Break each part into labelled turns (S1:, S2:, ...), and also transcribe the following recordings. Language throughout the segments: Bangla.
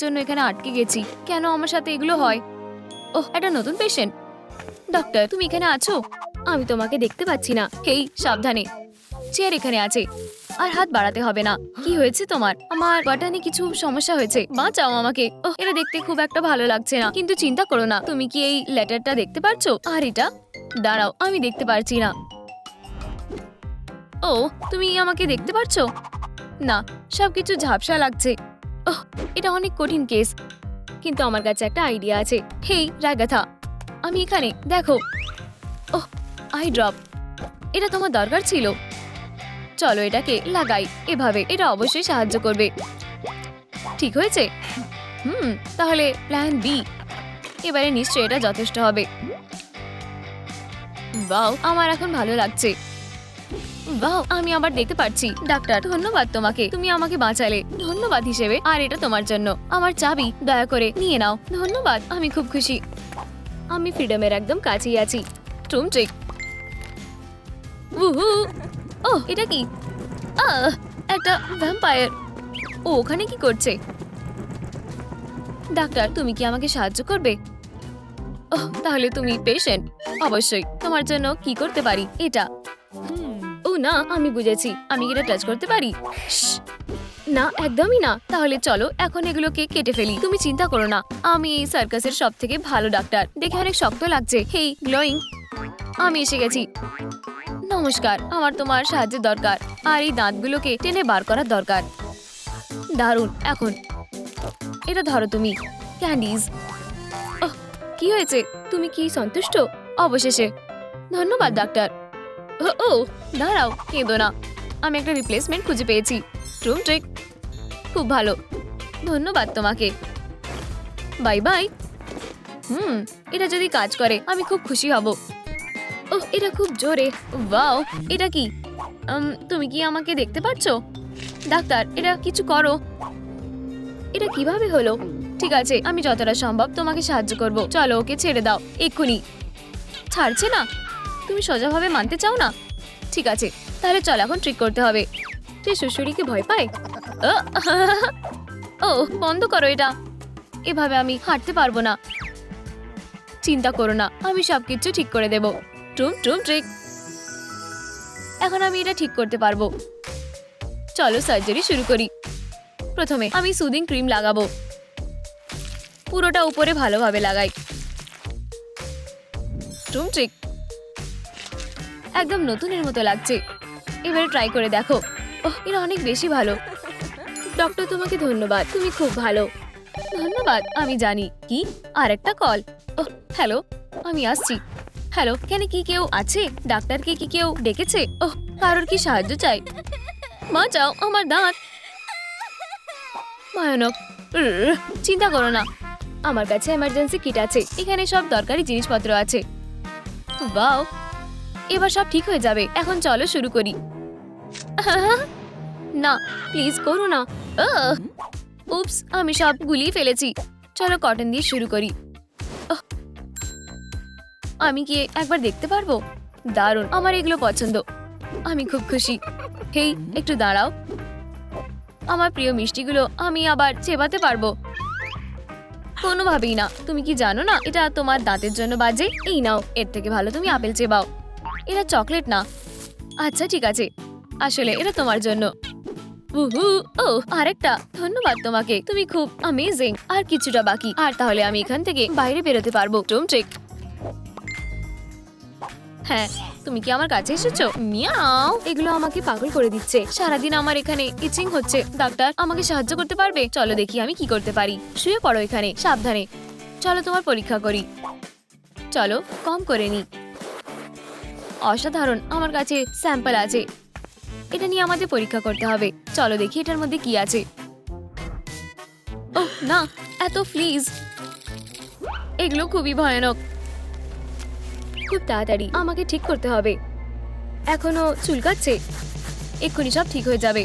S1: জন্য এখানে আটকে গেছি। কেন আমার সাথে এগুলো হয়? ওহ, একটা নতুন পেশেন্ট। ডক্টর, তুমি এখানে আছো? আমি তোমাকে দেখতে পাচ্ছি না। হেই, সাবধানে। চেয়ার এখানে আছে। আর হাত বাড়াতে হবে না। কি হয়েছে তোমার? আমার বাটানে কিছু সমস্যা হয়েছে। বাঁচাও আমাকে। ওহ, এটা দেখতে খুব একটা ভালো লাগছে না, কিন্তু চিন্তা করো না। তুমি কি এই লেটারটা দেখতে পারছো? আর এটা? দাঁড়াও, আমি দেখতে পারছি না। ও, তুমি আমাকে দেখতে পারছো? না, সবকিছু ঝাপসা লাগছে। ওহ, এটা অনেক কঠিন কেস, কিন্তু আমার কাছে একটা আইডিয়া আছে। হেই রাগাথা, আমি এখানে, দেখো। ওহ, আই ড্রপ। এটা তোমার দরকার ছিল। চলো এটাকে লাগাই এভাবে, এটা অবশ্যই সাহায্য করবে। ঠিক হয়েছে। তাহলে প্ল্যান বি। এবারে নিশ্চয়ই এটা যথেষ্ট হবে। বাও, আমার এখন ভালো লাগছে। বাও, আমি আবার দেখতে পাচ্ছি। ডাক্তার, ধন্যবাদ তোমাকে, তুমি আমাকে বাঁচালে। ধন্যবাদ হিসেবে, আর এটা তোমার জন্য। আমার চাবি, দয়া করে নিয়ে নাও। ধন্যবাদ, আমি খুব খুশি। আমি ফ্রিডমের একদম কাছেই আছি। ট্রুমট্রিক। উহু। ওহ, এটা কি? একটা ভ্যাম্পায়ার। ও ওখানে কি করছে? ডাক্তার, তুমি কি আমাকে সাহায্য করবে? ওহ, তাহলে তুমি পেশেন্ট। অবশ্যই, তোমার জন্য কি করতে পারি? এটা। ও না, আমি বুঝেছি। আমি এটা টাচ করতে পারি? শ্শ্, না, একদমই না। তাহলে চলো এখন এগুলোকে কেটে ফেলি। তুমি চিন্তা করো না, আমি এই সার্কাসের সব থেকে ভালো ডাক্তার। দেখে অনেক শক্ত লাগছে। হেই গ্লোয়িং, আমি এসে গেছি। নমস্কার, আমার তোমার সাহায্যের দরকার। আর এই দাঁতগুলোকে টেনে বার করার দরকার। দারুণ। এখন এটা ধরো তুমি। ক্যান্ডিজ। ওহ, কি হয়েছে? তুমি কি সন্তুষ্ট? অবশেষে। ধন্যবাদ ডাক্তার। ও দাঁড়াও, কেঁদো না। আমি একটা রিপ্লেসমেন্ট খুঁজে পেয়েছি। ট্রুমট্রিক। খুব ভালো, ধন্যবাদ তোমাকে। Bye bye. এটা যদি কাজ করে আমি খুব খুশি হব। ওহ, এটা খুব জোরে। ওয়াও, এটা কি? তুমি কি আমাকে দেখতে পাচ্ছ? ডাক্তার, এটা কিছু করো। এটা কিভাবে হলো? ঠিক আছে, আমি যতটা সম্ভব তোমাকে সাহায্য করব। চলো ওকে ছেড়ে দাও এক্ষুনি। ছাড়ছে না? তুমি সোজাভাবে মানতে চাও না? ঠিক আছে, তাহলে চল এখন ট্রিক করতে হবে। তুই শ্বশুরিকে ভয় পায়? ও, বন্ধ করো এটা। এভাবে আমি হাঁটতে পারবো না। চিন্তা করো না, আমি সবকিছু ঠিক করে দেব। ট্রুম ট্রুম ট্রিক। এখন আমি এটা ঠিক করতে পারবো। চলো সার্জারি শুরু করি। প্রথমে আমি সুদিং ক্রিম লাগাবো। পুরোটা উপরে ভালোভাবে লাগাই। ট্রুম ট্রিক। একদম নতুনের মতো লাগছে। এবারে ট্রাই করে দেখো। ওহ, এটা অনেক বেশি ভালো। ডক্টর, তোমাকে ধন্যবাদ, তুমি খুব ভালো। ধন্যবাদ, আমি জানি। কি? আর একটা কল। ওহ, হ্যালো, আমি আসছি। হ্যালো, এখানে কি কেউ আছে? ডাক্তারকে কি কেউ ডেকেছে? ওহ, কারোর কি সাহায্য চাই? বাঁচাও, আমার দাঁত। ভয়ানক। চিন্তা করো না, আমার কাছে এমার্জেন্সি কিট আছে। এখানে সব দরকারি জিনিসপত্র আছে। বাও, এবার সব ঠিক হয়ে যাবে। এখন চলো শুরু করি। না, প্লিজ করো না। উপস, আমি সব গুলিয়ে ফেলেছি। চলো কটন দিয়ে শুরু করি। আমি কি একবার দেখতে পারবো? দারুণ, আমার এগুলো পছন্দ। আমি খুব খুশি। হেই, একটু দাঁড়াও। আমার প্রিয় মিষ্টিগুলো আমি আবার চেবাতে পারবো? কোনোভাবেই না। তুমি কি জানো না এটা তোমার দাঁতের জন্য বাজে? এই নাও, এর থেকে ভালো তুমি আপেল চেবাও। এটা চকলেট না। আচ্ছা ঠিক আছে, আসলে এটা তোমার জন্য। উহু। ও, আরেকটা। ধন্যবাদ তোমাকে, তুমি খুব অ্যামেজিং। আর কিছুটা বাকি, আর তাহলে আমি এখান থেকে বাইরে বেরোতে পারবো। ট্রুমট্রিক। হ্যাঁ, তুমি কি আমার কাছে এসেছো? মিয়াও। এগুলো আমাকে পাগল করে দিচ্ছে। সারাদিন আমার এখানে ইচিং হচ্ছে। ডাক্তার, আমাকে সাহায্য করতে পারবে? চলো দেখি আমি কি করতে পারি। শুয়ে পড়ো এখানে, সাবধানে। চলো তোমার পরীক্ষা করি। চলো কম করে নি। অসাধারণ, আমার কাছে স্যাম্পল আছে। এটা নিয়ে আমাদের পরীক্ষা করতে হবে। চলো দেখি এটার মধ্যে কি আছে। ওহ না, এত ফ্লিজ। এগুলো খুবই ভয়ানক। খুব তাড়াতাড়ি আমাকে ঠিক করতে হবে। এখনো চুলকাচ্ছে। এক্ষুনি সব ঠিক হয়ে যাবে।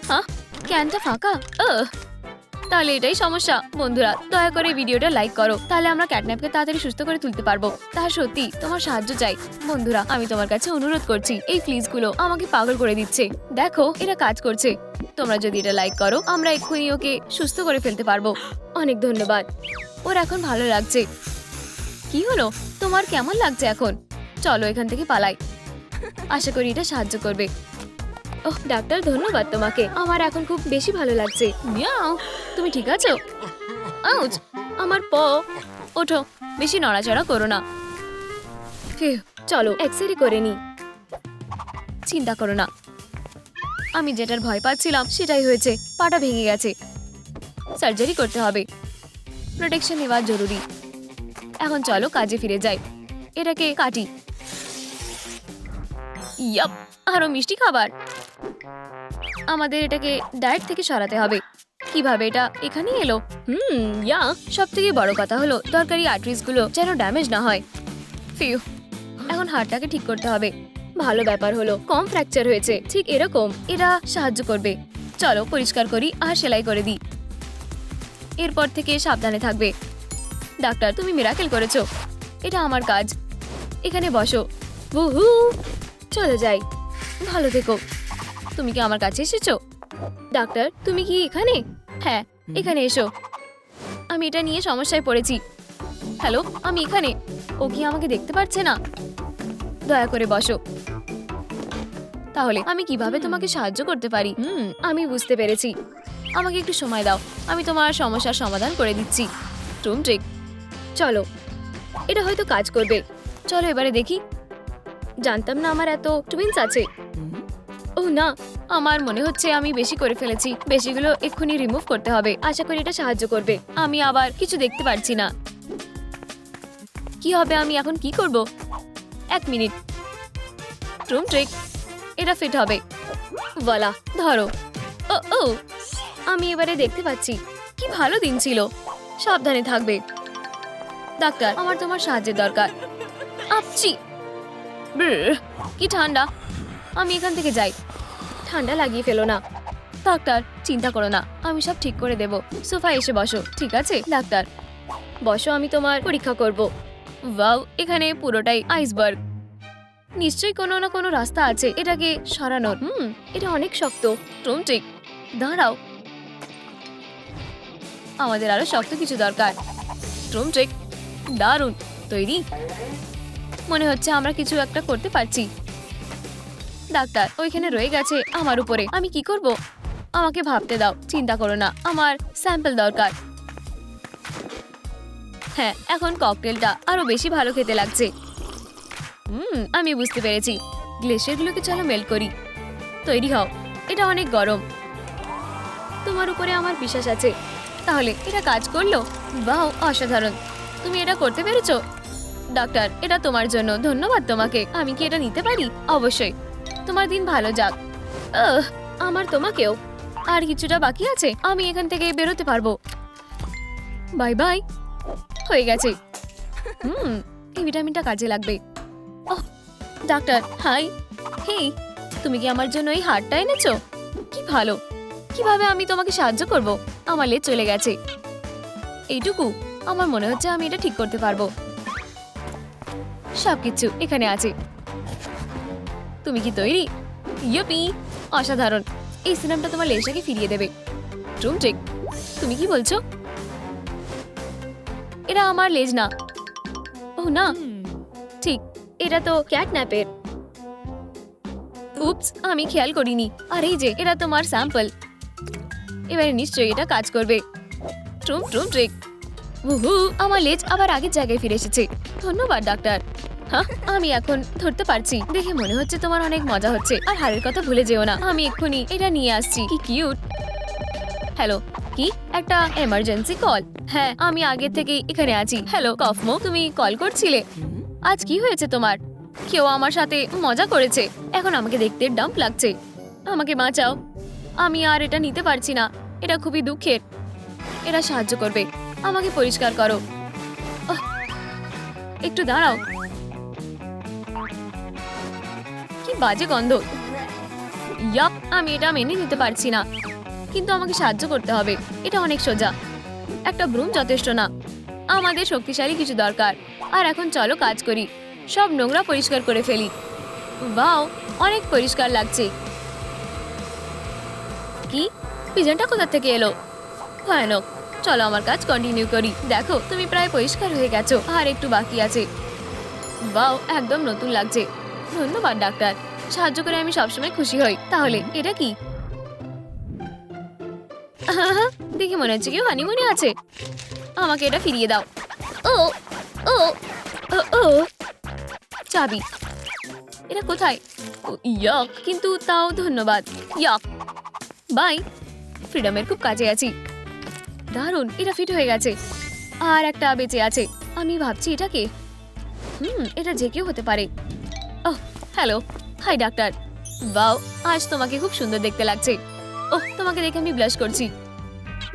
S1: হ্যাঁ, ক্যানটা ফাঁকা। তাহলে এটাই সমস্যা। বন্ধুরা দয়া করে ভিডিওটা লাইক করো, তাহলে আমরা ক্যাটন্যাপকে তাড়াতাড়ি সুস্থ করে তুলতে পারবো। তার সত্যি তোমার সাহায্য চাই। বন্ধুরা আমি তোমার কাছে অনুরোধ করছি, এই ফ্লিজ গুলো আমাকে পাগল করে দিচ্ছে। দেখো এরা কাজ করছে। তোমরা যদি এটা লাইক করো আমরা এক্ষুনি ওকে সুস্থ করে ফেলতে পারবো। অনেক ধন্যবাদ। ওর এখন ভালো লাগছে। কি হলো, তোমার কেমন লাগছে এখন? চলো এখান থেকে পালাই। আশা করি এটা সাহায্য করবে। ওহ ডাক্তার, ধন্যবাদ তোমাকে। আমার এখন খুব বেশি ভালো লাগছে। মিয়াও, তুমি ঠিক আছো? আউচ, আমার ওঠো, বেশি নড়াচড়া করো না। ফিউ, চলো এক্সরে করে নি। চিন্তা করো না, আমি যেটার ভয় পাচ্ছিলাম সেটাই হয়েছে। পাটা ভেঙে গেছে, সার্জারি করতে হবে। প্রোটেকশন নেওয়া জরুরি। এখন চলো কাজে ফিরে যাই। এটাকে কাটি। ইয়াপ, আরো মিষ্টি খাবার। আমাদের এটাকে ডায়েট থেকে সরাতে হবে। কিভাবে এটা এখানে এলো? ইয়া, সব থেকে বড় কথা হলো দরকারি আর্টারিজ গুলো যেন ড্যামেজ না হয়। ফিউ, এখন হাড়টাকে ঠিক করতে হবে। ভালো ব্যাপার হলো কম ফ্র্যাকচার হয়েছে। ঠিক এরকম এরা সাহায্য করবে। চলো পরিষ্কার করি আর সেলাই করে দিই। এরপর থেকে সাবধানে থাকবে। ডাক্তার তুমি মিরাকেল করেছো। এটা আমার কাজ। এখানে বসো। উহু, চলে যাই। ভালো থেকো। তুমি কি আমার কাছে এসেছো? ডাক্তার তুমি কি এখানে? হ্যাঁ, এখানে এসো। আমি এটা নিয়ে সমস্যায় পড়েছি। হ্যালো, আমি এখানে। ও কি আমাকে দেখতে পাচ্ছে না? দয়া করে বসো। তাহলে আমি কিভাবে তোমাকে সাহায্য করতে পারি? আমি বুঝতে পেরেছি। আমাকে একটু সময় দাও, আমি তোমার সমস্যার সমাধান করে দিচ্ছি। ট্রিক, চলো। এটা হয়তো কাজ করবে। চলো এবারে দেখি। জানতাম না আমার এত টুইনস আছে। ও না, আমার মনে হচ্ছে আমি বেশি করে ফেলেছি। বেশিগুলো এক্ষুনি রিমুভ করতে হবে। আশা করি এটা সাহায্য করবে। আমি আবার কিছু দেখতে পারছি না। কি হবে, আমি এখন কি করব? 1 মিনিট। ট্রিক, এটা ফিট হবে। ওয়ালা, ধরো। ও ও, আমি এবারে দেখতে পাচ্ছি। কি ভালো দিন ছিল। সাবধানে থাকবে। ডাক্তার আমার তোমার সাহায্যের দরকার। আপচি, কি ঠান্ডা। আমি এখান থেকে যাই। ঠান্ডা লাগিয়ে ফেলো না। ডাক্তার চিন্তা করো না, আমি সব ঠিক করে দেব। সোফায় এসে বসো। ঠিক আছে ডাক্তার, বসো, আমি তোমার পরীক্ষা করব। ওয়াও, এখানে পুরোটাই আইসবার্গ। নিশ্চয়ই কোনো না কোনো রাস্তা আছে এটাকে সরানোর। এটা অনেক শক্ত। ঠিক, দাঁড়াও। আমাদের আরো শক্ত কিছু দরকার। ঠিক, দারুণ। তৈরি? মনে হচ্ছে আমরা কিছু একটা করতে পারছি। ডাক্তার ওইখানে রয়ে গেছে আমার উপরে। আমি কি করব? আমাকে ভাবতে দাও। চিন্তা করো না, আমার স্যাম্পল দরকার। হ্যাঁ, এখন ককটেলটা আরো বেশি ভালো খেতে লাগছে। আমি বুঝতে পেরেছি। গ্লেশিয়ারগুলোকে চলো মেল্ট করি। তৈরি হও। এটা অনেক গরম। তোমার উপরে আমার বিশ্বাস আছে। তাহলে এটা কাজ করলো। বাহ, অসাধারণ। তুমি এটা করতে পেরেছো। ডাক্তার এটা তোমার জন্য। ধন্যবাদ তোমাকে। আমি কি এটা নিতে পারি? অবশ্যই। তোমার দিন ভালো যাক। আমার তোমাকেও। আর কিছুটা বাকি আছে, আমি এখান থেকে বেরোতে পারবো। Bye bye. হয়ে গেছে। এই ভিটামিনটা কাজে লাগবে। ওহ ডাক্তার, হাই। হেই, তুমি কি আমার জন্য এই হারটা এনেছো? কি ভালো। কিভাবে আমি তোমাকে সাহায্য করব? আমার লেজ চলে গেছে। এইটুকু? আমার মনে হচ্ছে আমি এটা ঠিক করতে পারবো। সবকিছু এখানে আছে। তুমি কি তৈরি? ইয়োপি, অসাধারণ। এই সিনেমাটা তোমার লেজটাকে ফিরিয়ে দেবে। ঠিক, তুমি কি বলছো? এটা আমার লেজ না। ও না, ঠিক, এটা তো ক্যাটন্যাপের। উপস, আমি খেয়াল করিনি। আর এই যে এটা তোমার স্যাম্পল। এবারে নিশ্চয়ই এটা কাজ করবে। ঠিক। উহু, আমার লেজ আবার আগের জায়গায় ফিরে এসেছে। ধন্যবাদ ডাক্তার। হ্যাঁ, আমি এখন ধরতে পারছি। দেখে মনে হচ্ছে তোমার অনেক মজা হচ্ছে। আর হারের কথা ভুলে যেও না। আমি এক্ষুনি এটা নিয়ে আসছি। কি কিউট। হ্যালো, কি একটা এমার্জেন্সি কল? হ্যাঁ, আমি আগে থেকেই এখানে আছি। হ্যালো কফমো, তুমি কল করছিলে? আজ কি হয়েছে তোমার? কেউ আমার সাথে মজা করেছে। এখন আমাকে দেখতে ডাম্প লাগছে। আমাকে বাঁচাও। আমি আর এটা নিতে পারছি না। এটা খুবই দুঃখের। এরা সাহায্য করবে। আমাকে পরিষ্কার করো। একটু দাঁড়াও। কি বাজে গন্ধ। ইয়াপ, আমি এটা মেনে নিতে পারছি না। কিন্তু আমাকে সাহায্য করতে হবে। এটা অনেক সোজা। একটা ব্রুম যথেষ্ট না, আমাদের শক্তিশালী কিছু দরকার। আর এখন চলো কাজ করি, সব নোংরা পরিষ্কার করে ফেলি। ওয়াও, অনেক পরিষ্কার লাগছে। কি, পিজনটা কোথা থেকে এলো? ভয়ানক। চলো আমার কাজ কন্টিনিউ করি। দেখো, তুমি প্রায় পরিষ্কার হয়ে গেছো, আর একটু বাকি আছে। ওয়াও, একদম নতুন লাগছে। ধন্যবাদ ডাক্তার, সাহায্য করে আমি সবসময় খুশি হই। তাহলে এটা কি? দেখে মনে হচ্ছে কেউ হানিমুনে আছে। আমাকে এটা ফিরিয়ে দাও। ও ও ও ও চাবি, এটা কোথায়? ইয়ক, কিন্তু তাও ধন্যবাদ। ইয়ক, বাই। ফ্রিডমের খুব কাছে আছি। দারুণ, এটা ফিট হয়ে গেছে। আর একটা বেঁচে আছে। আমি ভাবছি এটা কে? এটা যে কেউ হতে পারে। Oh, hello. Hi doctor. বাও, আজ তোমাকে খুব সুন্দর দেখতে লাগছে। ওহ, তোমাকে দেখে আমি ব্লাশ করছি।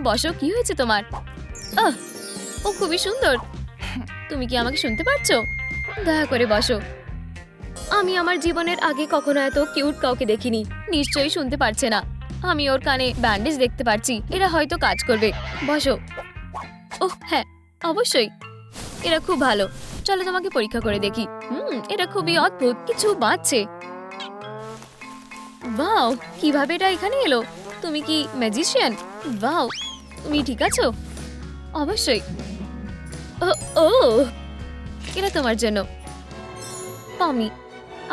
S1: বসো, কি হয়েছে তোমার? ও খুবই সুন্দর। তুমি কি আমাকে শুনতে পারছো? দয়া করে বসো। আমি আমার জীবনের আগে কখনো এত কিউট কাউকে দেখিনি। নিশ্চয়ই শুনতে পারছে না। আমি ওর কানে ব্যান্ডেজ দেখতে পাচ্ছি। এরা হয়তো কাজ করবে। বসো। ওহ হ্যাঁ, অবশ্যই। এরা খুব ভালো। চলো তোমাকে পরীক্ষা করে দেখি। এটা খুবই অদ্ভুত, কিছু বাজছে। ওয়াও, কিভাবে এটা এখানে এলো? তুমি কি ম্যাজিশিয়ান? ওয়াও, তুমি ঠিক আছো? অবশ্যই। ও ও, এটা তোমার জন্য। পমি,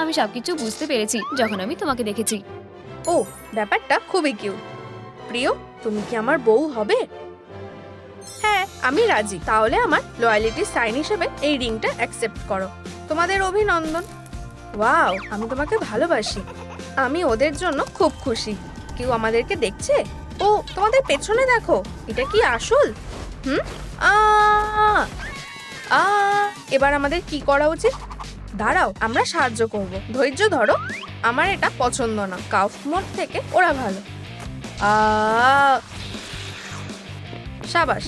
S1: আমি সবকিছু বুঝতে পেরেছি যখন আমি তোমাকে দেখেছি।
S2: ও, ব্যাপারটা খুবই কিউট। প্রিয়, তুমি কি আমার বউ হবে? হ্যাঁ, আমি রাজি। তাহলে আমার লয়ালিটি সাইন হিসেবে এই রিংটা অ্যাকসেপ্ট করো। তোমাদের অভিনন্দন। ওয়াও, আমি তোমাকে ভালোবাসি। আমি ওদের জন্য খুব খুশি। কেউ আমাদেরকে দেখছে? ও, তোমাদের পেছনে দেখো। এটা কি আসল? আ আ এবার আমাদের কি করা উচিত? দাঁড়াও, আমরা সাহায্য করব। ধৈর্য ধরো। আমার এটা পছন্দ না। কাউফ মোড থেকে ওরা ভালো। আ শাবাশ,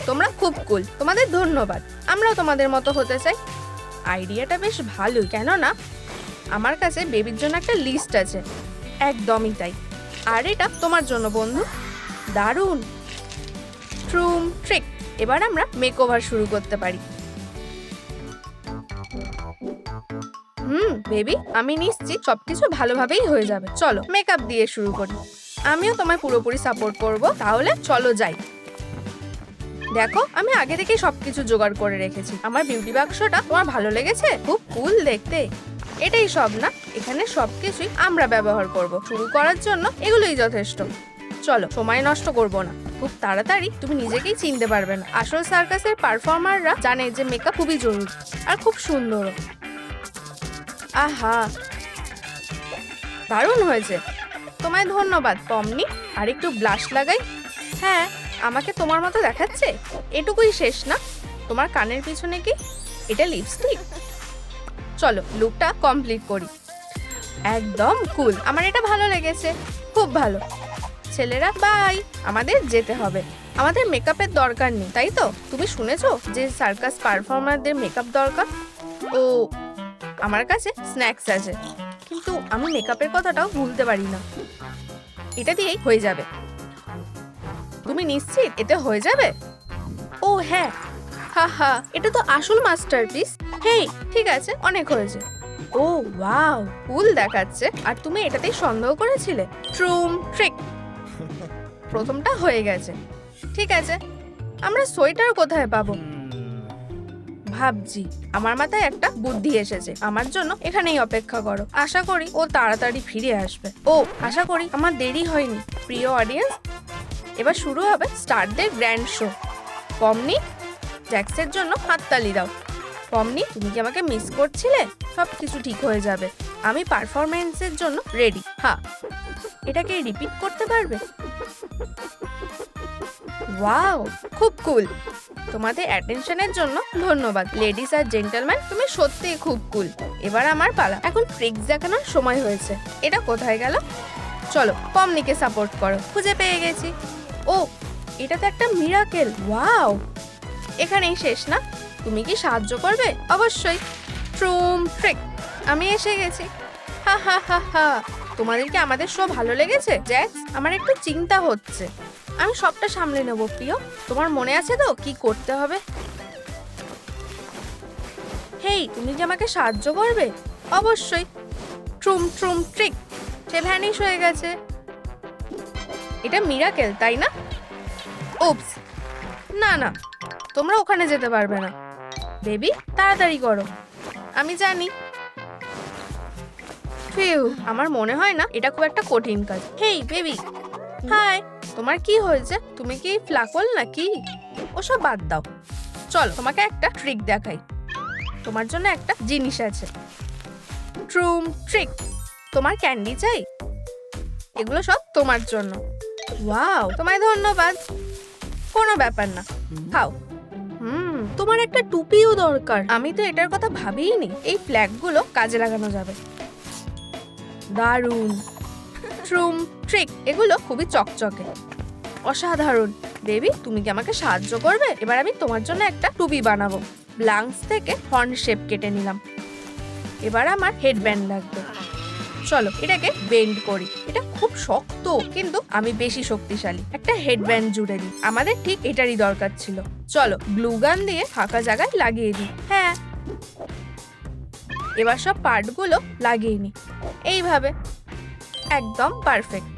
S2: তোমরা খুব কুল। তোমাদের ধন্যবাদ। আমরাও তোমাদের মতো হতে চাই। আইডিয়াটা বেশ ভালোই, কেননা আমার কাছে বেবির জন্য একটা লিস্ট আছে। একদমই তাই। আর এটা তোমার জন্য বন্ধু। দারুণ। ট্রুম ট্রিক। এবার আমরা মেকওভার শুরু করতে পারি। বেবি, আমি নিশ্চিত সবকিছু ভালোভাবেই হয়ে যাবে। চলো মেকআপ দিয়ে শুরু করি। আমিও তোমায় পুরোপুরি সাপোর্ট করব। তাহলে চলো যাই। দেখো, আমি আগে থেকেই সবকিছু জোগাড় করে রেখেছি। আমার বিউটি বাক্সটা তোমার ভালো লেগেছে? খুব কুল দেখতে। এটাই সব না, এখানে সবকিছুই আমরা ব্যবহার করব। শুরু করার জন্য এগুলোই যথেষ্ট। চলো, সময় নষ্ট করব না। খুব তাড়াতাড়ি তুমি নিজেকেই চিনতে পারবে না। আসল সার্কাসের পারফর্মাররা জানে যে মেকআপ খুবই জরুরি আর খুব সুন্দর। আহা, দারুণ হয়েছে। তোমায় ধন্যবাদ পমনি। আর একটু ব্লাশ লাগাই। হ্যাঁ, আমাকে তোমার মতো দেখাচ্ছে। এটুকুই শেষ না, তোমার কানের পিছনে কি এটা লিপস্টিক? চলো লুকটা কমপ্লিট করি। একদম কুল, আমার এটা ভালো লেগেছে। খুব ভালো। ছেলেরা বাই, আমাদের যেতে হবে। আমাদের মেকআপের দরকার নেই, তাই তো? তুমি শুনেছো যে সার্কাস পারফর্মারদের মেকআপ দরকার? ও, আমার কাছে স্ন্যাক্স আছে, কিন্তু আমি মেকআপের কথাটাও ভুলতে পারি না। এটা দিয়েই হয়ে যাবে। তুমি নিশ্চিত এতে হয়ে যাবে? ও হ্যাঁ, হা হা, এটা তো আসল মাস্টারপিস। হেই, ঠিক আছে, অনেক হয়েছে। ও ওয়াও, কুল দেখাচ্ছে। আর তুমি এটাতেই সন্দেহ করেছিলে? ট্রুম ট্রিক। প্রথমটা হয়ে গেছে। ঠিক আছে, আমরা সোয়েটার কোথায় পাবো? ভাবছি, আমার মাথায় একটা বুদ্ধি এসেছে। আমার জন্য এখানেই অপেক্ষা করো। আশা করি ও তাড়াতাড়ি ফিরে আসবে। ও, আশা করি আমার দেরি হয়নি। প্রিয় অডিয়েন্স, এবার শুরু হবে স্টারদের গ্র্যান্ড শো। পমনি, জ্যাক্সের জন্য হাততালি দাও। পমনি, তুমি কি আমাকে মিস করছিলে? সব কিছু ঠিক হয়ে যাবে। আমি পারফরমেন্সের জন্য রেডি। হ্যাঁ, এটাকে রিপিট করতে পারবে? ওয়াও, খুব কুল। তোমাদের অ্যাটেনশনের জন্য ধন্যবাদ লেডিস আর জেন্টলম্যান। তুমি সত্যিই খুব কুল। এবার আমার পালা। এখন ট্রিক্স দেখানোর সময় হয়েছে। এটা কোথায় গেল? চলো পমনিকে সাপোর্ট করো। খুঁজে পেয়ে গেছি। ও, এটা তো একটা মিরাকেল। ওয়াও, এখানেই শেষ না। তুমি কি সাহায্য করবে? অবশ্যই। ট্রুম ট্রিক, আমি এসে গেছি। হা হা হা হা। তোমাদের কি আমাদের শো ভালো লেগেছে? জ্যাক্স, আমার একটু চিন্তা হচ্ছে। আমি সবটা সামলে নেব প্রিয়। তোমার মনে আছে তো কি করতে হবে? হেই, তুমি কি আমাকে সাহায্য করবে? অবশ্যই। ট্রুম ট্রুম ট্রিক। সে ভ্যানিশ হয়ে গেছে। এটা মিরাকেল, তাই না? উপস, না না, তোমরা ওখানে যেতে পারবে না। বেবি, তাড়াতাড়ি করো। আমি জানি। ফিউ, আমার মনে হয় না এটা খুব একটা কঠিন কাজ। হেই বেবি, হাই। তোমার কি হয়েছে? তুমি কি ফ্লাকল নাকি? ওসব বাদ দাও। চল, তোমাকে একটা ট্রিক দেখাই। তোমার জন্য একটা জিনিস আছে। ট্রুম ট্রিক। তোমার ক্যান্ডি চাই? এগুলো সব তোমার জন্য। ওয়াও, তোমায় ধন্যবাদ। কোনো ব্যাপার না, খাও। তোমার একটা টুপিও দরকার। আমি তো এটার কথা ভাবিইনি। এই ফ্ল্যাগগুলো কাজে লাগানো যাবে। দারুণ। ট্রুম ট্রিক। এগুলো খুবই চকচকে। অসাধারণ। বেবি, তুমি কি আমাকে সাহায্য করবে? এবার আমি তোমার জন্য একটা টুপি বানাবো। ব্লাঙ্কস থেকে হর্ন শেপ কেটে নিলাম। এবার আমার হেডব্যান্ড লাগবে। চলো, এটাকে বেন্ড করি। এটা খুব শক্ত, কিন্তু আমি বেশি শক্তিশালী। একটা হেডব্যান্ড জুড়ে দিই। আমাদের ঠিক এটারই দরকার ছিল। চলো, গ্লু গান দিয়ে ফাঁকা জায়গায় লাগিয়ে দিই। হ্যাঁ, এবার সব পার্টগুলো লাগিয়ে নিই এইভাবে। একদম পারফেক্ট।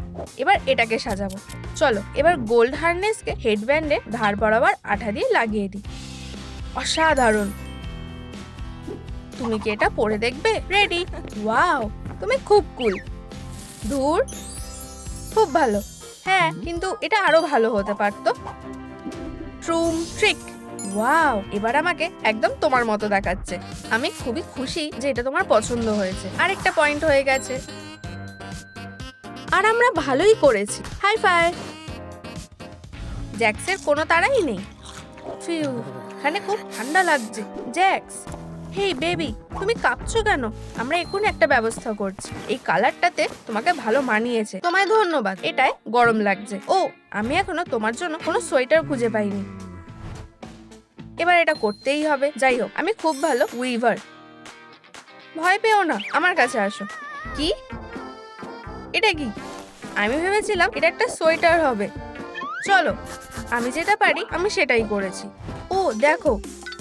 S2: এবার এটাকে সাজাবো। চলো, এবার গোল্ড হারনেসকে হেডব্যান্ডে ধার বরাবর আঠা দিয়ে লাগিয়ে দিই। অসাধারণ। তুমি কি এটা পরে দেখবে? রেডি? ওয়াও, তুমি খুব কুল। ধুর, খুব ভালো। হ্যাঁ, কিন্তু এটা আরো ভালো হতে পারতো। ট্রুম ট্রিক। ওয়াও, এবার আমাকে একদম তোমার মতো দেখাচ্ছে। আমি খুবই খুশি যে এটা তোমার পছন্দ হয়েছে। আরেকটা পয়েন্ট হয়ে গেছে। আর আমরা ভালোই করেছি। Hi fi. জ্যাক্সের কোনো তাড়াই নেই। ফিউ, এখানে খুব ঠান্ডা লাগছে। জ্যাক্স, হেই বেবি, তুমি কাঁপছো কেন? আমরা এক্ষুনি একটা ব্যবস্থা করছি। এই কালারটাতে তোমাকে ভালো মানিয়েছে। তোমায় ধন্যবাদ। এটাই গরম লাগছে। ও, আমি এখনো তোমার জন্য কোনো সোয়েটার খুঁজে পাইনি। এবার এটা করতেই হবে। যাই হোক, আমি খুব ভালো উইভার। ভয় পেও না, আমার কাছে আসো। কি? এটা কি? আমি ভেবেছিলাম এটা একটা সোয়েটার হবে। চলো, আমি যেটা পারি আমি সেটাই করেছি। ও দেখো,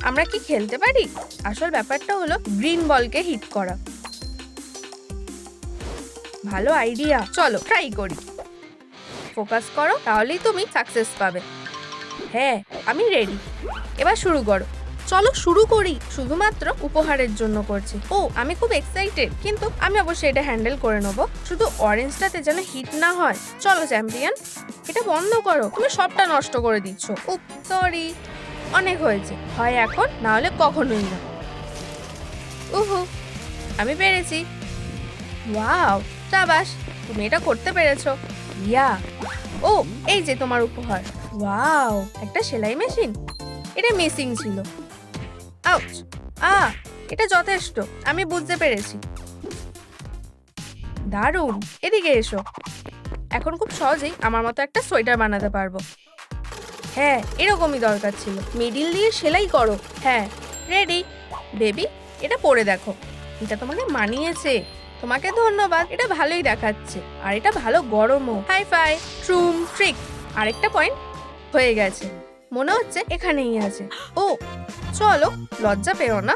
S2: আমরা কি খেলতে পারি? আসল ব্যাপারটা হলো গ্রিন বলকে হিট করা। ভালো আইডিয়া। চলো ট্রাই করি। ফোকাস করো, তাহলেই তুমি সাকসেস পাবে। হ্যাঁ, আমি রেডি। এবার শুরু করো। চলো শুরু করি। শুধুমাত্র উপহারের জন্য করছি। ও, আমি খুব এক্সাইটেড, কিন্তু আমি অবশ্যই এটা হ্যান্ডেল করে নেবো। শুধু অরেঞ্জটাতে যেন হিট না হয়। চলো চ্যাম্পিয়ন, এটা বন্ধ করো। তুমি সবটা নষ্ট করে দিচ্ছ। উপ, সরি। অনেক হয়েছে। হয় এখন, না হলে কখনোই না। উহু, আমি পেরেছি। ওয়াও, শাবাশ, তুমি এটা করতে পেরেছো। ইয়া। ও, এই যে তোমার উপহার। ওয়াও, একটা সেলাই মেশিন। এটা মিসিং ছিল। আউচ। এটা যথেষ্ট। আমি বুঝতে পেরেছি। দারুণ। এদিকে এসো। এখন খুব সহজেই আমার মতো একটা সোয়েটার বানাতে পারবো। হ্যাঁ, এরকমই দরকার ছিল। মিডিল দিয়ে সেলাই করো। হ্যাঁ, রেডি। বেবি, এটা পরে দেখো। এটা তোমাকে মানিয়েছে। তোমাকে ধন্যবাদ। এটা ভালোই দেখাচ্ছে, আর এটা ভালো গরমও। Hi fi. ট্রুম ট্রিক। আরেকটা পয়েন্ট হয়ে গেছে। মনে হচ্ছে এখানেই আছে। ও, চলো, লজ্জা পেও না।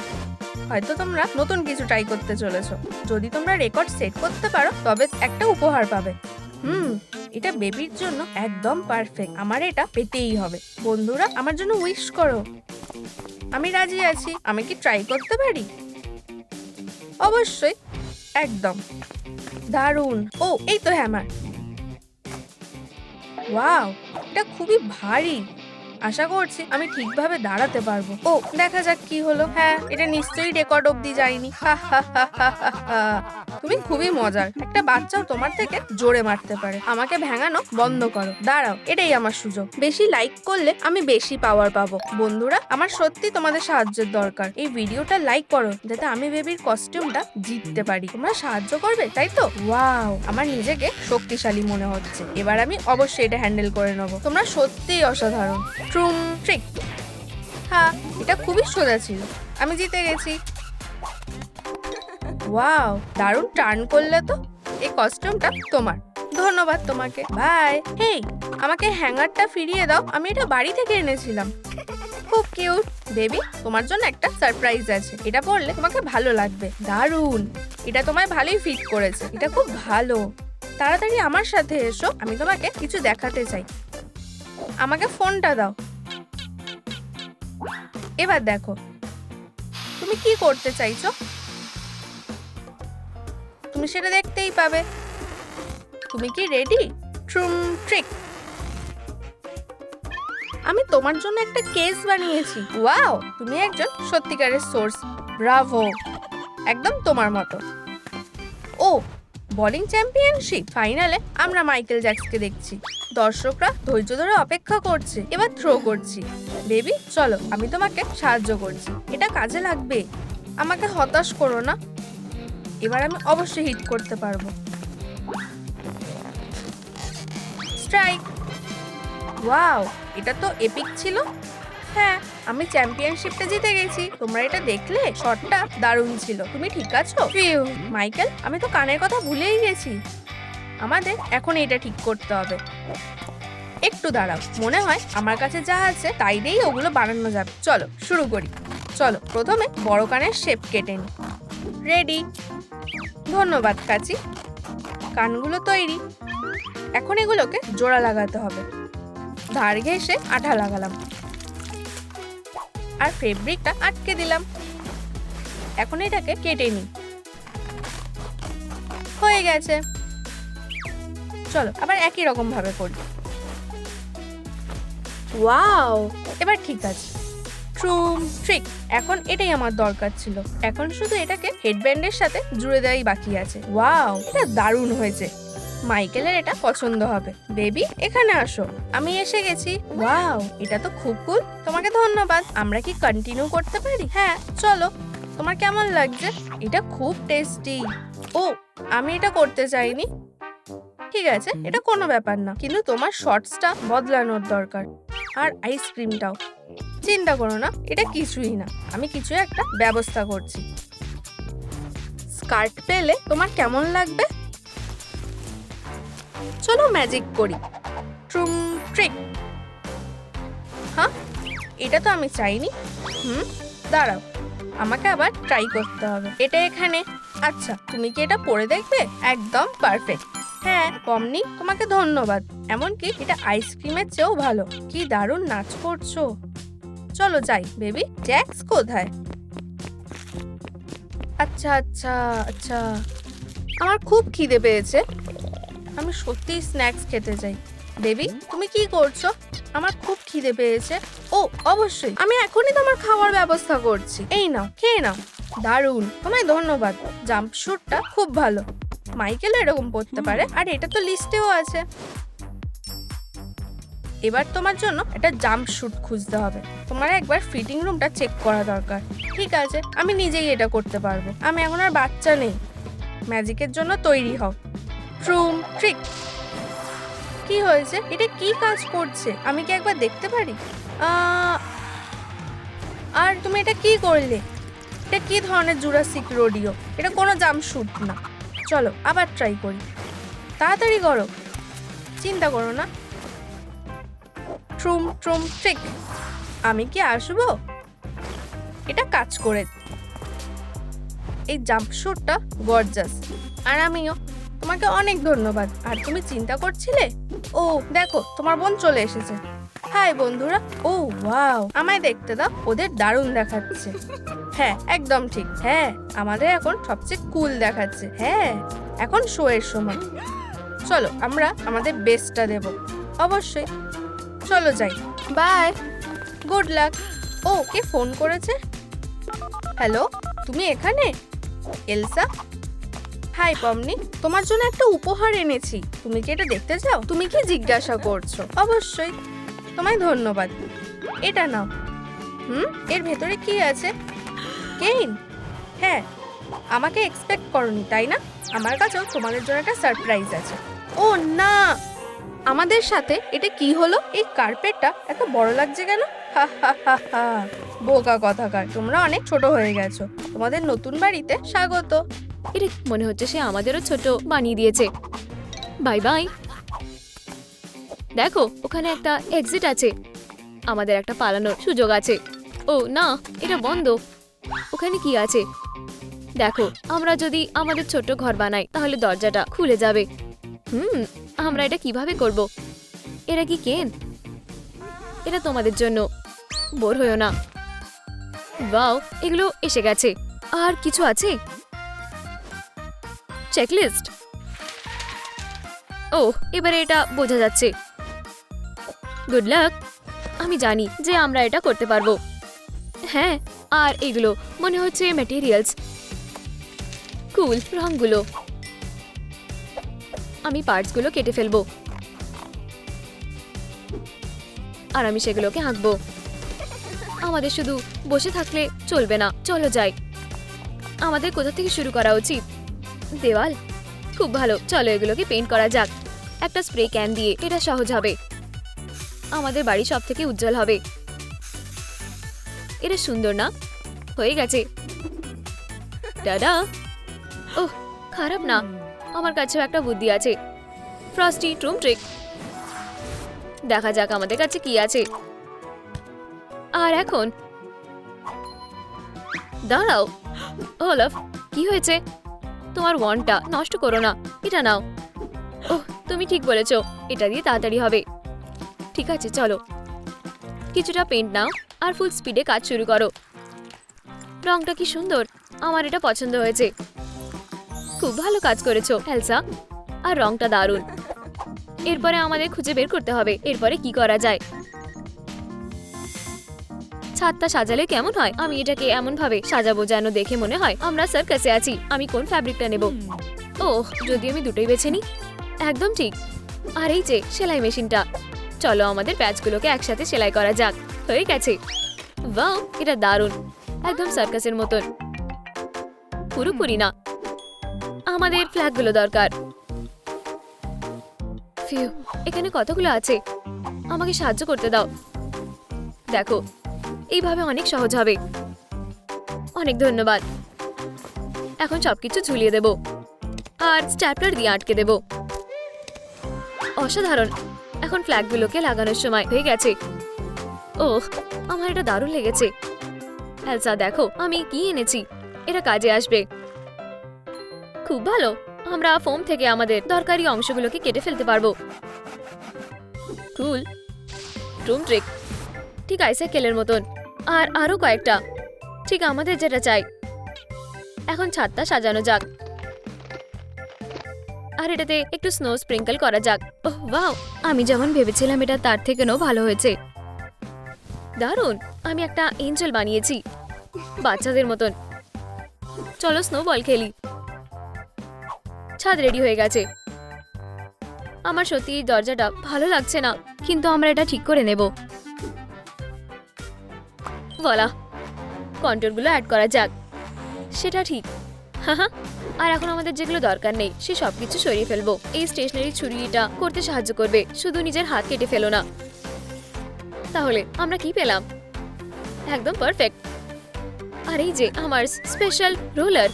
S2: হয়তো তোমরা নতুন কিছু ট্রাই করতে চলেছো। যদি তোমরা রেকর্ড সেট করতে পারো, তবে একটা উপহার পাবে। এটা বেবির জন্য একদম পারফেক্ট। আমার এটা পেতেই হবে। বন্ধুরা, আমার জন্য উইশ করো। আমি রাজি আছি। আমি কি ট্রাই করতে পারি? অবশ্যই। একদম দারুণ। ও, এই তো হ্যামার। ওয়াও, এটা খুবই ভারী। আশা করছি আমি ঠিকভাবে দাঁড়াতে পারবো। ও, দেখা যাক কি হলো। হ্যাঁ, এটা নিশ্চয়ই রেকর্ড অবধি যায়নি। তুমি খুবই মজার। একটা বাচ্চাও তোমার থেকে জোরে মারতে পারে। আমাকে ভেঙানো বন্ধ করো। দাঁড়াও, এটাই আমার সুযোগ। বেশি লাইক করলে আমি বেশি পাওয়ার পাবো। বন্ধুরা, আমার সত্যি তোমাদের সাহায্যের দরকার। এই ভিডিওটা লাইক করো, যাতে আমি বেবির কস্টিউমটা জিততে পারি। তোমরা সাহায্য করবে, তাই তো? ওয়াও, আমার নিজেকে শক্তিশালী মনে হচ্ছে। এবার আমি অবশ্যই এটা হ্যান্ডেল করে নেবো। তোমরা সত্যিই অসাধারণ। ট্রুম ট্রিক। হ্যাঁ, এটা খুবই সোজা ছিল। আমি জিতে গেছি। ওয়াও, দারুণ টার্ন করলে তো। এই কস্টিউমটা তোমার। ধন্যবাদ তোমাকে, বাই। হেই, আমাকে হ্যাঙ্গারটা ফিরিয়ে দাও, আমি এটা বাড়ি থেকে এনেছিলাম। খুব কিউট বেবি, তোমার জন্য একটা সারপ্রাইজ আছে, এটা পরলে তোমাকে ভালো লাগবে। দারুণ, এটা তোমায় ভালোই ফিট করেছে, এটা খুব ভালো। তাড়াতাড়ি আমার সাথে এসো, আমি তোমাকে কিছু দেখাতে চাই। আমাকে ফোনটা দাও। এবার দেখো, তুমি কি করতে চাইছো তুমি সেটা দেখতেই পাবে। তুমি কি রেডি? ট্রুম ট্রিক, আমি তোমার জন্য একটা কেস বানিয়েছি। ওয়াও, তুমি একজন সত্যিকারের সোর্স। ব্রাভো, একদম তোমার মতো। ও, বোলিং চ্যাম্পিয়নশিপ ফাইনালে আমরা মাইকেল জ্যাক্সকে দেখছি। দর্শকরা ধৈর্য ধরে অপেক্ষা করছে। এবার থ্রো করছি। বেবি চলো, আমি তোমাকে সাহায্য করছি, এটা কাজে লাগবে। আমাকে হতাশ করো না, এবার আমি অবশ্যই হিট করতে পারবো। স্ট্রাইক। ওয়াও, এটা তো এপিক ছিল। হ্যাঁ, আমি চ্যাম্পিয়নশিপটা জিতে গেছি। তোমরা এটা দেখলে? শটটা দারুণ ছিল। তুমি ঠিক আছো? ফিউ, মাইকেল, আমি তো কানের কথা ভুলেই গেছি। আমাদের এখন এটা ঠিক করতে হবে। একটু দাঁড়াও, মনে হয় আমার কাছে যা আছে তাই দিয়েই ওগুলো বানানো যাবে। চলো শুরু করি। চলো প্রথমে বড় কানের শেপ কেটে নিই। রেডি। ধন্যবাদ কাচি, কানগুলো তৈরি। এখন এগুলোকে জোড়া লাগাতে হবে। ধার ঘেঁষে আঠা লাগালাম আর ফেব্রিকটা আটকে দিলাম। এখন এটাকে কেটে নিই। হয়ে গেছে। চলো আবার একই রকম ভাবে করি। ওয়াও, এবার ঠিক আছে। ট্রুম ট্রিক, এখন এটাই আমার দরকার ছিল। এখন শুধু এটাকে হেডব্যান্ডের সাথে জুড়ে দেওয়াই বাকি আছে। ওয়াও, এটা দারুণ হয়েছে। মাইকেলের এটা পছন্দ হবে। বেবি এখানে আসো, আমি এসে গেছি। ওয়াও, এটা তো খুব কুল। তোমাকে ধন্যবাদ। আমরা কি কন্টিনিউ করতে পারি? হ্যাঁ চলো। তোমার কেমন লাগছে? এটা খুব টেস্টি। ও, আমি এটা করতে চাইনি। ঠিক আছে, এটা কোনো ব্যাপার না, কিন্তু তোমার শর্টসটা বদলানোর দরকার। আর আইসক্রিমটাও। চিন্তা করো না, এটা কিছুই না, আমি কিছু একটা ব্যবস্থা করছি। স্কার্ট পেলে তোমার কেমন লাগবে? চলো ম্যাজিক করি। ট্রুম ট্রিক। হ্যাঁ, এটা তো আমি চাইনি। দাঁড়াও, আমাকে আবার ট্রাই করতে হবে। এটা এখানে। আচ্ছা, তুমি কি এটা পরে দেখবে? একদম পারফেক্ট। হ্যাঁ পমনি, তোমাকে ধন্যবাদ। এমনকি এটা আইসক্রিমের চেয়েও ভালো। কি দারুণ নাচ করছো। চলো যাই। বেবি জ্যাক্স কোথায়? আচ্ছা আচ্ছা আচ্ছা, আমার খুব খিদে পেয়েছে। আমি সত্যিই স্ন্যাক্স খেতে চাই। বেবি তুমি কি করছো? আমার খুব খিদে পেয়েছে। ও অবশ্যই, আমি এখনই তোমার খাওয়ার ব্যবস্থা করছি। এই নাও, খেয়ে নাও। দারুণ, তোমায় ধন্যবাদ। জাম্প শুটটা খুব ভালো। মাইকেল এরকম পড়তে পারে, আর এটা তো লিস্টেও আছে। এবার তোমার জন্য একটা জাম্প শুট খুঁজতে হবে। তোমার একবার ফিটিং রুমটা চেক করা দরকার। ঠিক আছে, আমি নিজেই এটা করতে পারবো। আমি এখন আর বাচ্চা নেই। ম্যাজিকের জন্য তৈরি হও। ট্রুম ট্রিক। কি হয়েছে? এটা কি কাজ করছে? আমি কি একবার দেখতে পারি? আর তুমি এটা কি করলে? এটা কি ধরনের জুরাসিক রোডিও? এটা কোনো জাম্প শুট না। চলো আবার ট্রাই করি। তাড়াতাড়ি করো, চিন্তা করো না। ট্রুম ট্রুম ট্রিক। আমি কি আসবো? এটা কাজ করে। এই জাম্প শুটটা গর্জাস। আর আমিও। তোমাকে অনেক ধন্যবাদ। আর তুমি চিন্তা করছিলে? ও দেখো, তোমার বোন চলে এসেছে। হাই বন্ধুরা। ও ওয়াও, আমায় দেখতে দাও, ওদের দারুণ দেখাচ্ছে। হ্যাঁ একদম ঠিক। হ্যাঁ, আমাদের এখন সবচেয়ে কুল দেখাচ্ছে। হ্যাঁ, এখন শো এর সময়। চলো আমরা আমাদের বেস্টটা দেব। অবশ্যই। চলো যাই। Bye, good luck. ও, কে ফোন করেছে? হ্যালো, তুমি এখানে? এলসা। হাই পমনি, তোমার জন্য একটা উপহার এনেছি। তুমি কি এটা দেখতে চাও? তুমি কি জিজ্ঞাসা করছো? অবশ্যই। তোমায় ধন্যবাদ। এটা নাও। এর ভেতরে কি আছে? কেইন? হ্যাঁ, আমাকে এক্সপেক্ট করনি তাই না? আমার কাছেও তোমাদের জন্য একটা সারপ্রাইজ আছে। ও না, আমাদের সাথে এটা কি হলো? এই কার্পেটটা এত বড় লাগছে কেন? হা হা হা হা, বোকা কথাকার। তোমরা অনেক ছোট হয়ে গেছো। তোমাদের নতুন বাড়িতে স্বাগত।
S1: এটা মনে হচ্ছে সে আমাদেরও ছোট বানিয়ে দিয়েছে। Bye bye. দেখো ওখানে একটা এক্সিট আছে, আমাদের একটা পালানোর সুযোগ আছে। ও না, এটা বন্ধ। ওখানে কি আছে দেখো, আমরা যদি আমাদের ছোট ঘর বানাই তাহলে দরজাটা খুলে যাবে। আমরা এটা কিভাবে করব? এরা কি কেন? এটা তোমাদের জন্য, বোর হয়েও না। ওয়াও, এগুলো এসে গেছে। আর কিছু আছে? চেকলিস্ট। ও, এবারে এটা বোঝা যাচ্ছে। Good luck. আমি জানি যে আমরা এটা করতে পারবো। হ্যাঁ, আর এগুলো মনে হচ্ছে ম্যাটেরিয়ালস। কুল রংগুলো। আমি পার্টসগুলো কেটে ফেলবো আর আমি সেগুলোকে আঁকবো। আমাদের শুধু বসে থাকলে চলবে না, চলো যাই। আমাদের কোথা থেকে শুরু করা উচিত? দেওয়াল? খুব ভালো, চলো এগুলোকে পেইন্ট করা যাক। একটা স্প্রে ক্যান দিয়ে, এটা সহজ হবে। আমাদের বাড়ি সব থেকে উজ্জ্বল হবে। এটা সুন্দর না? হয়ে গেছে। দাদা, ওহ খারাপ না, আমার কাছেও একটা বুদ্ধি আছে। ফ্রস্টি ট্রুম ট্রিক। দেখা যাক আমাদের কাছে কি আছে। আর এখন দাঁড়াও, ওলাফ কি হয়েছে? তোমার ওয়ান্ডটা নষ্ট করো না, এটা নাও। ওহ, তুমি ঠিক বলেছো, এটা দিয়ে তাড়াতাড়ি হবে। ঠিক আছে চলো, কিছুটা পেইন্ট নাও আর ফুল স্পিডে কাজ শুরু করো। রংটা কি সুন্দর, আমার এটা পছন্দ হয়েছে। খুব ভালো কাজ করেছো এলসা, আর রংটা দারুণ। এরপরে আমাদের খুঁজে বের করতে হবে এরপরে কি করা যায়। ছাদটা সাজালে কেমন হয়? আমি এটাকে এমন ভাবে সাজাবো যেন দেখে মনে হয় আমরা সার্কাসে আছি। আমি কোন ফ্যাব্রিকটা নেব? ওহ, যদি আমি দুটোই বেছে নিই। একদম ঠিক। আর এই যে সেলাই মেশিনটা, চলো আমাদের প্যাচগুলোকে একসাথে সেলাই করা যাক। হয়ে গেছে। ওয়াও, এটা দারুণ, একদম সার্কাসের মতন। পুরোপুরি না, আমাদের ফ্ল্যাগগুলো দরকার। ফিউ, এখানে কতগুলো আছে, আমাকে সাহায্য করতে দাও। দেখো, এইভাবে অনেক সহজ হবে। অনেক ধন্যবাদ। এখন সবকিছু ঝুলিয়ে দেব আর স্ট্যাপলার দিয়ে আটকে দেব। অসাধারণ। এখন ফ্ল্যাগগুলোকে লাগানোর সময় হয়ে গেছে। ওহ, আমার এটা দারুণ লেগেছে। এলসা দেখো আমি কি এনেছি, এটা কাজে আসবে। খুব ভালো, আমরা ফোম থেকে আমাদের দরকারি অংশগুলোকে কেটে ফেলতে পারবো। কুল ট্রুম ট্রিক, ঠিক আইসাইকেলের মতন। আর আরো কয়েকটা, ঠিক আমাদের যেটা চাই। এখন ছাদটা সাজানো যাক আর এটাতে একটু স্নো স্প্রিঙ্কল করা যাক। ওহ ওয়াও, আমি যেমন ভেবেছিলাম এটা তার থেকেও ভালো হয়েছে। দারুণ, আমি একটা এঞ্জেল বানিয়েছি বাচ্চাদের মতন। চলো স্নোবল খেলি। ছাদ রেডি হয়ে গেছে। আমার সত্যি এই দরজাটা ভালো লাগছে না, কিন্তু আমরা এটা ঠিক করে নেব। বলা কন্ট্রোলগুলো অ্যাড করা যাক। সেটা ঠিক। হ্যাঁ, আর এখন আমাদের যেগুলো দরকার নেই সে সবকিছু সরিয়ে ফেলবো। এই স্টেশনারি ছুরিটা করতে সাহায্য করবে, শুধু নিজের হাত কেটে ফেলো না। তাহলে আমরা কি পেলাম? একদম পারফেক্ট। আর এই যে আমার স্পেশাল রোলার।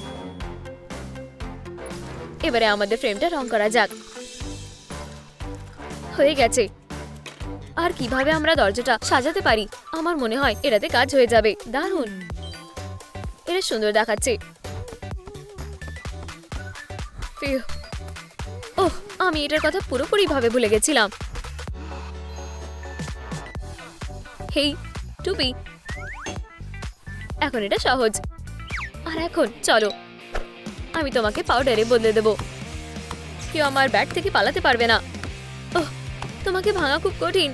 S1: এবারে আমাদের ফ্রেমটা রং করা যাক। হয়ে গেছে। আর কিভাবে আমরা দরজাটা সাজাতে পারি? আমার মনে হয় এটাতে কাজ হয়ে যাবে। দারুণ, এটা সুন্দর দেখাচ্ছে। ওহ, আমি এটার কথা পুরোপুরি ভাবে ভুলে গেছিলাম। হেই টুপি, এখন এটা সহজ। আর এখন চলো, আমি তোমাকে পাউডারে বদলে দেব। কেউ আমার ব্যাট থেকে পালাতে পারবে না। ওহ, তোমাকে ভাঙা খুব কঠিন।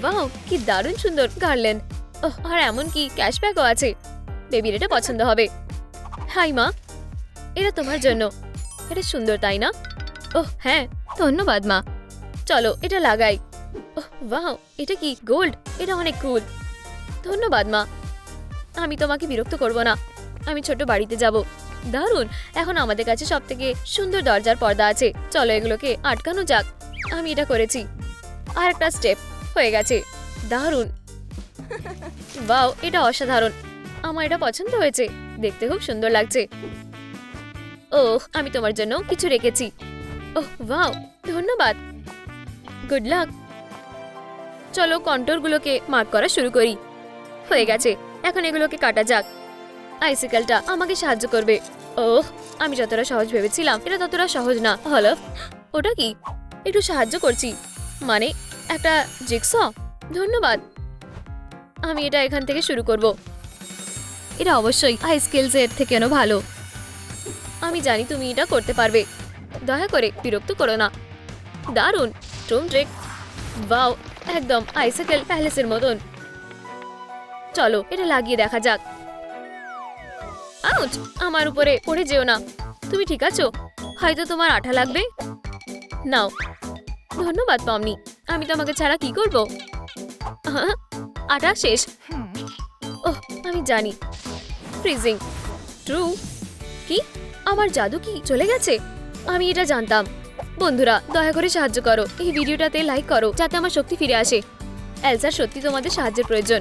S1: ওয়াও, কি দারুণ সুন্দর গার্ল্যান্ড। ওহ, আর এমনকি ক্যাশব্যাকও আছে। বেবির এটা পছন্দ হবে। হাই মা, এটা তোমার জন্য। এটা সুন্দর তাই না? ওহ হ্যাঁ, ধন্যবাদ মা। চলো এটা লাগাই। ওহ ওয়াও, এটা কি গোল্ড? এটা অনেক কুল। ধন্যবাদ মা। আমি তোমাকে বিরক্ত করব না, আমি ছোট বাড়িতে যাব। দারুণ, এখন আমাদের কাছে সবথেকে সুন্দর দরজার পর্দা আছে। চলো এগুলোকে আটকানো যাক। আমি এটা করেছি। আর একটা স্টেপ হয়ে গেছে। দারুণ। ওয়াও, এটা অসাধারণ। আমার এটা পছন্দ হয়েছে, দেখতে খুব সুন্দর লাগছে। ওহ, আমি তোমার জন্য কিছু রেখেছি। ওহ ওয়াও, ধন্যবাদ। Good luck. চলো কন্ট্রোলগুলোকে মার্ক করা শুরু করি। হয়ে গেছে, এখন এগুলোকে কাটা যাক। আইসিকেলটা আমাকে সাহায্য করবে। ওহ, আমি যতটা সহজ ভেবেছিলাম এটা ততটা সহজ না। হলো, ওটা কি? একটু সাহায্য করছি, মানে একটা জিগস। ধন্যবাদ। আমি এটা এখান থেকে শুরু করব। এটা অবশ্যই হাই স্কিলস এর থেকেও ভালো। আমি জানি তুমি এটা করতে পারবে। দয়া করে বিরক্ত করো না। দারুণ ট্রুম ট্রেক। ওয়াও, একদম আইসাইকেল প্যালেসের মতন। চলো এটা লাগিয়ে দেখা যাক। আউচ, আমার উপরে পড়ে যেও না। তুমি ঠিক আছো? হয়তো তোমার আঠা লাগবে। নাও। ধন্যবাদ পমনি, আমি তোমাকে ছাড়া কি করব? আঠা শেষ। ওহ, আমি জানি। ফ্রিজিং। ট্রু। কি? আমার জাদু কি চলে গেছে? আমি এটা জানতাম। বন্ধুরা, দয়া করে সাহায্য করো, এই ভিডিওটাতে লাইক করো যাতে আমার শক্তি ফিরে আসে। এলসার সত্যি তোমাদের সাহায্যের প্রয়োজন।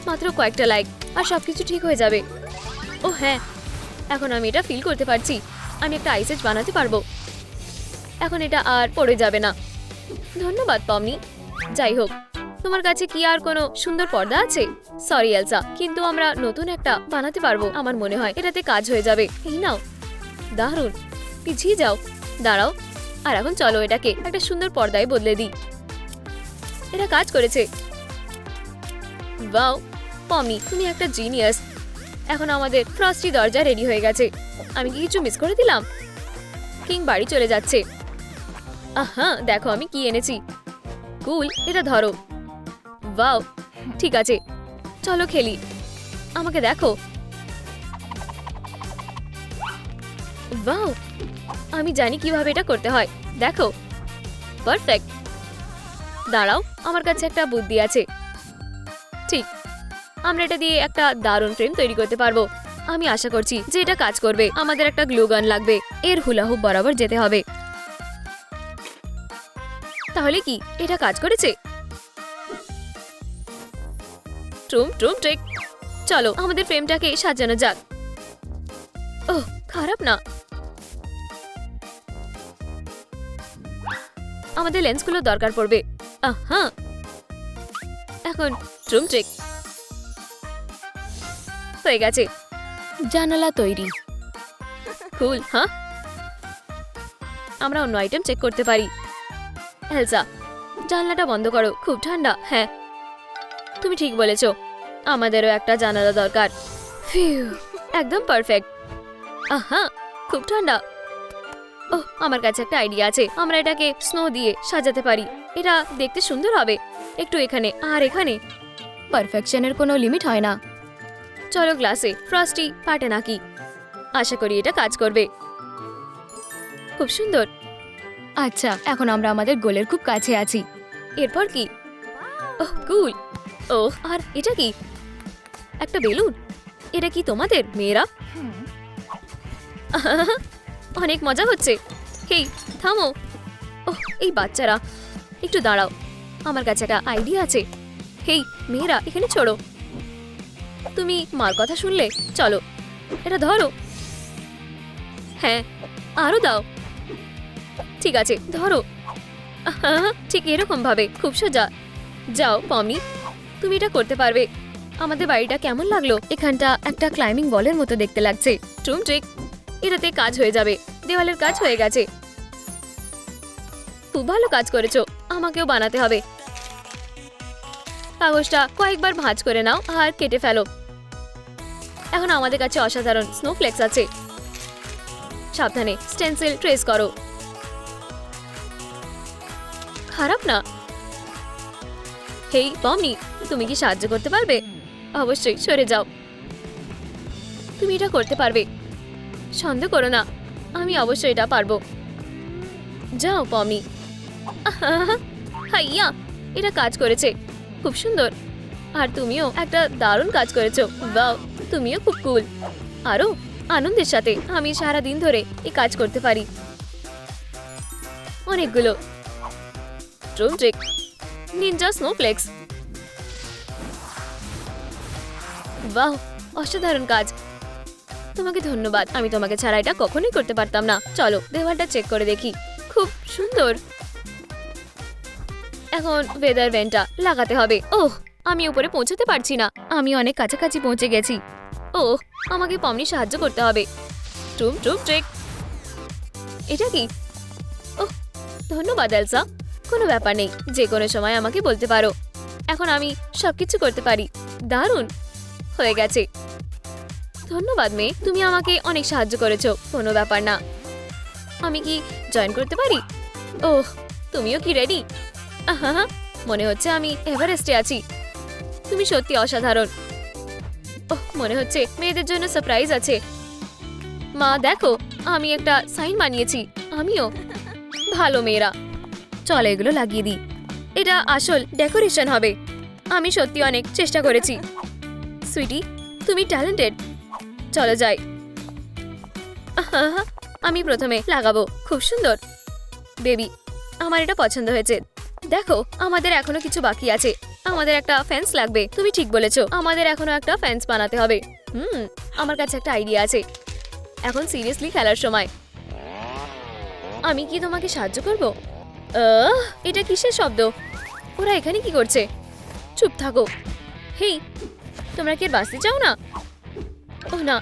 S1: মাত্র কয়েকটা লাইক আর সবকিছু ঠিক হয়ে যাবে। ও হ্যাঁ, এখন আমি এটা ফিল করতে পারছি। আমি একটা আইসেজ বানাতে পারবো। এখন এটা আর পড়ে যাবে না। ধন্যবাদ পমনি। যাই হোক, তোমার কাছে কি আর কোনো সুন্দর পর্দা আছে? সরি এলসা, কিন্তু আমরা নতুন একটা বানাতে পারবো। আমার মনে হয় এটাতে কাজ হয়ে যাবে। এই নাও। দারুণ। পিছিয়ে যাও। দাঁড়াও। আর এখন চলো এটাকে একটা সুন্দর পর্দায় বদলে দিই। এটা কাজ করেছে। ওয়াও পমি, তুমি একটা জিনিয়াস। এখন আমাদের ফ্রস্টি দরজা রেডি হয়ে গেছে। আমি কি কিছু মিস করে দিলাম? কিং বাড়ি চলে যাচ্ছে। আহা, দেখো আমি কি এনেছি। কুল, এটা ধরো। ওয়াও, ঠিক আছে, চলো খেলি। আমাকে দেখো। ওয়াও, আমি জানি কিভাবে এটা করতে হয়। দেখো, পারফেক্ট। দাঁড়াও, আমার কাছে একটা বুদ্ধি আছে। ঠিক, আমরা এটা দিয়ে একটা দারুণ ফ্রেম তৈরি করতে পারবো। আমি আশা করছি যে এটা কাজ করবে। আমাদের একটা গ্লু গান লাগবে। এর হুলা হুপ বরাবর যেতে হবে। তাহলে কি এটা কাজ করেছে? ট্রুম ট্রুম ট্রিক। চলো আমাদের ফ্রেমটাকে সাজানো যাক। ওহ, খারাপ না। আমাদের লেন্সগুলো দরকার পড়বে। আহা, এখন ট্রুম ট্রিক হয়ে গেছে। জানালা তৈরি। কুল। হ্যাঁ, আমরা অন্য আইটেম চেক করতে পারি। এলসা, জানলাটা বন্ধ করো, খুব ঠান্ডা। হ্যাঁ, তুমি ঠিক বলেছো, আমাদেরও একটা জানালা দরকার। ফিউ, একদম পারফেক্ট। আহা, খুব ঠান্ডা। ওহ, আমার কাছে একটা আইডিয়া আছে। আমরা এটাকে স্নো দিয়ে সাজাতে পারি। এটা দেখতে সুন্দর হবে। একটু এখানে আর এখানে। পারফেকশনের কোনো লিমিট হয় না। চলো গ্লাসে ফ্রস্টি পাটে নাকি। আশা করি এটা কাজ করবে। খুব সুন্দর। আচ্ছা, এখন আমরা আমাদের গোলের খুব কাছে আছি। এরপর কি? ওহ, কুল। ওহ, আর এটা কি? একটা বেলুন। এটা কি তোমাদের মেয়েরা? অনেক মজা হচ্ছে। হেই, থামো। ওহ, এই বাচ্চারা, একটু দাঁড়াও। আমার কাছে একটা আইডিয়া আছে। হেই মেয়েরা, এখানে ছোড়ো। তুমি মার কথা শুনলে? চলো এটা ধরো। হ্যাঁ, আরো দাও। ঠিক আছে, ধরো। ঠিক এরকম ভাবে, খুব সোজা। যাও পমি, তুমি এটা করতে পারবে। আমাদের বাড়িটা কেমন লাগলো? এখানটা একটা ক্লাইম্বিং বলের মতো দেখতে লাগছে। ট্রুম ট্রিক, এটাতে কাজ হয়ে যাবে। দেওয়ালের কাজ হয়ে গেছে। খুব ভালো কাজ করেছো। আমাকেও বানাতে হবে। কাগজটা কয়েকবার ভাঁজ করে নাও আর কেটে ফেলো। এখন আমাদের কাছে অসাধারণ স্নোফ্লেক্স আছে। সাবধানে স্টেনসিল ট্রেস করো। খারাপ না। হেই পমি, তুমি কি সাহায্য করতে পারবে? অবশ্যই, সরে যাও। তুমি এটা করতে পারবে। সন্দেহ করো না, আমি অবশ্যই এটা পারবো। যাও পমি। হাইয়া, এটা কাজ করেছে। খুব সুন্দর। আর তুমিও একটা দারুণ কাজ করেছো। ওয়াও, তুমিও খুব কুল। আরো আনন্দের সাথে আমি সারা দিন ধরে এই কাজ করতে পারি। অনেকগুলো। ট্রুম ট্রিক, নিনজা স্নোফ্লেক্স। ওয়াও, অসাধারণ কাজ। তোমাকে ধন্যবাদ, আমি তোমাকে ছাড়া এটা কখনোই করতে পারতাম না। চলো দেওয়ালটা চেক করে দেখি। খুব সুন্দর। এখন ওয়েদার ভেন্টটা লাগাতে হবে। ওহ, আমি উপরে পৌঁছতে পারছি না। আমি অনেক কাছাকাছি পৌঁছে গেছি। ওহ, আমাকে পমনি সাহায্য করতে হবে। টুম টুম ট্রিক। এটা কি? ওহ, ধন্যবাদ এলসা। কোনো ব্যাপার নেই, যে কোনো সময় আমাকে বলতে পারো। এখন আমি সবকিছু করতে পারি। দারুণ হয়ে গেছে। ধন্যবাদ মেয়ে, তুমি আমাকে অনেক সাহায্য করেছো। কোনো ব্যাপার না। আমি কি জয়েন করতে পারি? ওহ, তুমিও কি রেডি? আহা, মনে হচ্ছে আমি এভারেস্টে আছি। তুমি সত্যি অসাধারণ। ওহ, মনে হচ্ছে মেয়েদের জন্য সারপ্রাইজ আছে। মা দেখো, আমি একটা সাইন বানিয়েছি। আমিও। ভালো মেয়েরা, চলো এগুলো লাগিয়ে দিই। এটা আসল ডেকোরেশন হবে। আমি সত্যি অনেক চেষ্টা করেছি। সুইটি, তুমি ট্যালেন্টেড। চলো যাই। আহা, আমি প্রথমে লাগাবো। খুব সুন্দর বেবি, আমার এটা পছন্দ হয়েছে। দেখো, আমাদের এখনো কিছু বাকি আছে। আমাদের একটা ফেন্স লাগবে। তুমি ঠিক বলেছো, আমাদের এখনো একটা ফেন্স বানাতে হবে। আমার কাছে একটা আইডিয়া আছে। এখন সিরিয়াসলি খেলার সময়। আমি কি তোমাকে সাহায্য করব? এটা কিসের শব্দ? ওরা এখানে কি করছে? চুপ থাকো। হেই, তোমরা কি আর বাঁচতে চাও না? ওহ না,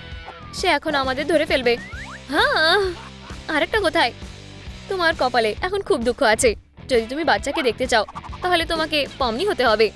S1: সে এখন আমাদের ধরে ফেলবে। হ্যাঁ, আরেকটা কোথায়? তোমার কপালে এখন খুব দুঃখ আছে। যদি তুমি বাচ্চাকে দেখতে চাও, তাহলে তোমাকে পমনি হতে হবে।